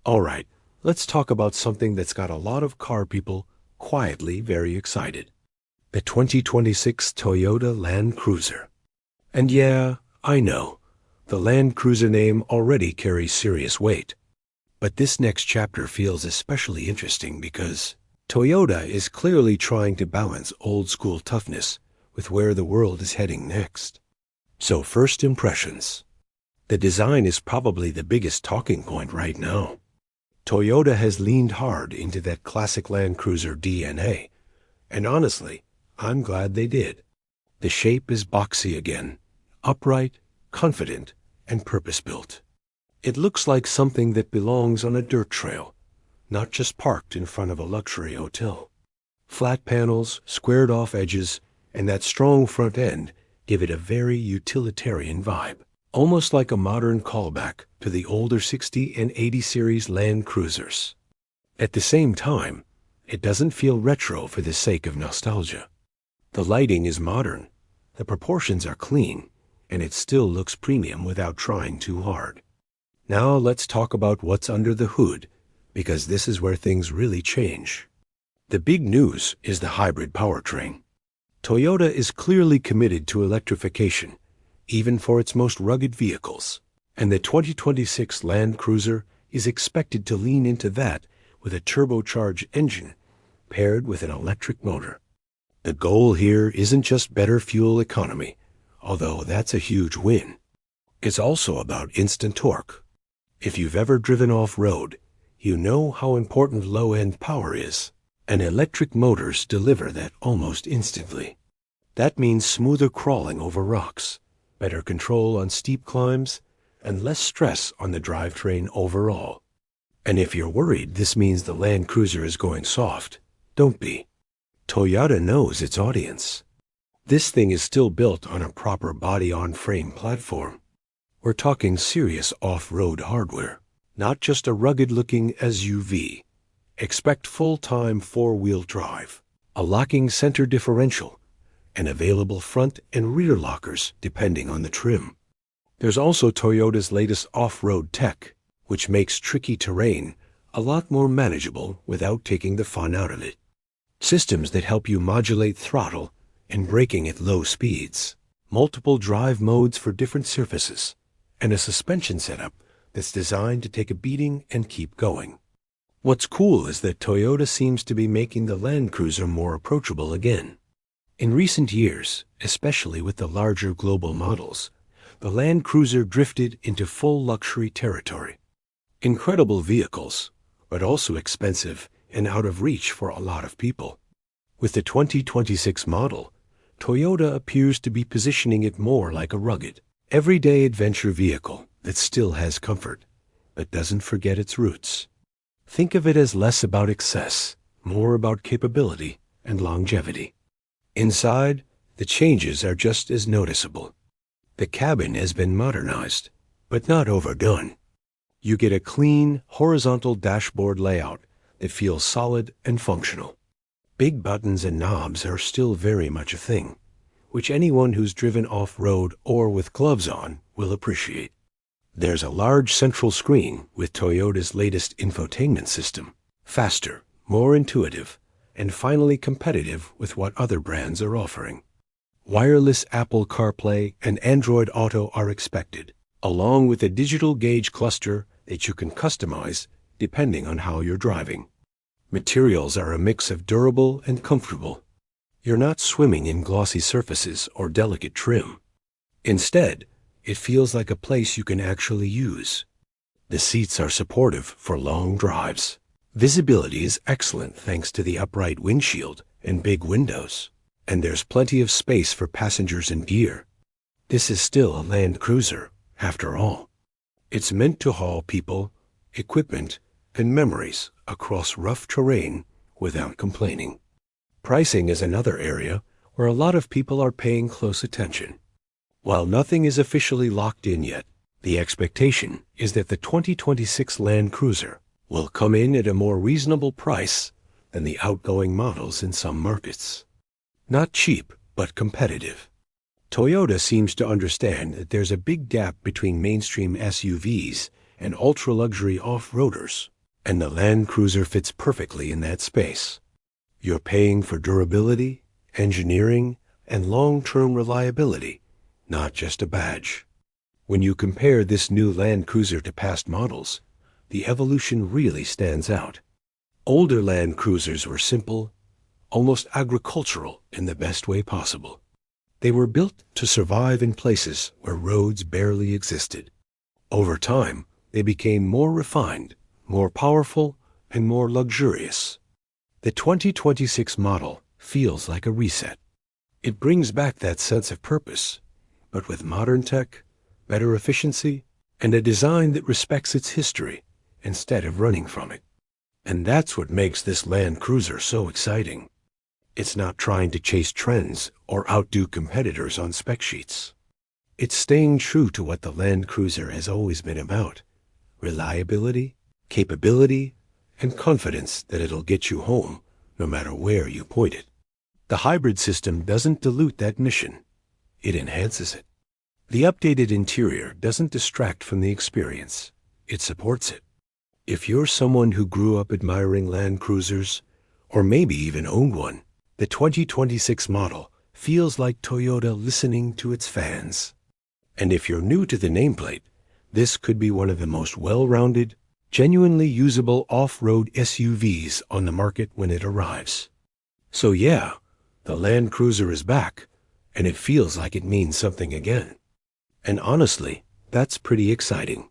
All right, let's talk about something that's got a lot of car people quietly very excited. The 2026 Toyota Land Cruiser. And yeah, I know, the Land Cruiser name already carries serious weight. But this next chapter feels especially interesting because Toyota is clearly trying to balance old-school toughness with where the world is heading next. So first impressions. The design is probably the biggest talking point right now. Toyota has leaned hard into that classic Land Cruiser DNA, and honestly, I'm glad they did. The shape is boxy again, upright, confident, and purpose-built. It looks like something that belongs on a dirt trail, not just parked in front of a luxury hotel. Flat panels, squared-off edges, and that strong front end give it a very utilitarian vibe, almost like a modern callback to the older 60 and 80 series Land Cruisers. At the same time, it doesn't feel retro for the sake of nostalgia. The lighting is modern, the proportions are clean, and it still looks premium without trying too hard. Now let's talk about what's under the hood, because this is where things really change. The big news is the hybrid powertrain. Toyota is clearly committed to electrification, even for its most rugged vehicles, and the 2026 Land Cruiser is expected to lean into that with a turbocharged engine paired with an electric motor. The goal here isn't just better fuel economy, although that's a huge win. It's also about instant torque. If you've ever driven off-road, you know how important low-end power is, and electric motors deliver that almost instantly. That means smoother crawling over rocks, better control on steep climbs, and less stress on the drivetrain overall. And if you're worried this means the Land Cruiser is going soft, don't be. Toyota knows its audience. This thing is still built on a proper body-on-frame platform. We're talking serious off-road hardware, not just a rugged-looking SUV. Expect full-time four-wheel drive, a locking center differential, and available front and rear lockers depending on the trim. There's also Toyota's latest off-road tech, which makes tricky terrain a lot more manageable without taking the fun out of it. Systems that help you modulate throttle and braking at low speeds, multiple drive modes for different surfaces, and a suspension setup that's designed to take a beating and keep going. What's cool is that Toyota seems to be making the Land Cruiser more approachable again. In recent years, especially with the larger global models, the Land Cruiser drifted into full luxury territory. Incredible vehicles, but also expensive and out of reach for a lot of people. With the 2026 model, Toyota appears to be positioning it more like a rugged, everyday adventure vehicle that still has comfort, but doesn't forget its roots. Think of it as less about excess, more about capability and longevity. Inside, the changes are just as noticeable. The cabin has been modernized, but not overdone. You get a clean, horizontal dashboard layout that feels solid and functional. Big buttons and knobs are still very much a thing, which anyone who's driven off-road or with gloves on will appreciate. There's a large central screen with Toyota's latest infotainment system, faster, more intuitive, and finally competitive with what other brands are offering. Wireless Apple CarPlay and Android Auto are expected, along with a digital gauge cluster that you can customize depending on how you're driving. Materials are a mix of durable and comfortable. You're not swimming in glossy surfaces or delicate trim. Instead, it feels like a place you can actually use. The seats are supportive for long drives. Visibility is excellent thanks to the upright windshield and big windows. And there's plenty of space for passengers and gear. This is still a Land Cruiser, after all. It's meant to haul people, equipment, and memories across rough terrain without complaining. Pricing is another area where a lot of people are paying close attention. While nothing is officially locked in yet, the expectation is that the 2026 Land Cruiser will come in at a more reasonable price than the outgoing models in some markets. Not cheap, but competitive. Toyota seems to understand that there's a big gap between mainstream SUVs and ultra-luxury off-roaders, and the Land Cruiser fits perfectly in that space. You're paying for durability, engineering, and long-term reliability, not just a badge. When you compare this new Land Cruiser to past models, the evolution really stands out. Older Land Cruisers were simple, almost agricultural in the best way possible. They were built to survive in places where roads barely existed. Over time, they became more refined, more powerful, and more luxurious. The 2026 model feels like a reset. It brings back that sense of purpose, but with modern tech, better efficiency, and a design that respects its history instead of running from it. And that's what makes this Land Cruiser so exciting. It's not trying to chase trends or outdo competitors on spec sheets. It's staying true to what the Land Cruiser has always been about: reliability, capability, and confidence that it'll get you home no matter where you point it. The hybrid system doesn't dilute that mission. It enhances it. The updated interior doesn't distract from the experience. It supports it. If you're someone who grew up admiring Land Cruisers, or maybe even owned one, the 2026 model feels like Toyota listening to its fans. And if you're new to the nameplate, this could be one of the most well-rounded, genuinely usable off-road SUVs on the market when it arrives. So yeah, the Land Cruiser is back, and it feels like it means something again. And honestly, that's pretty exciting.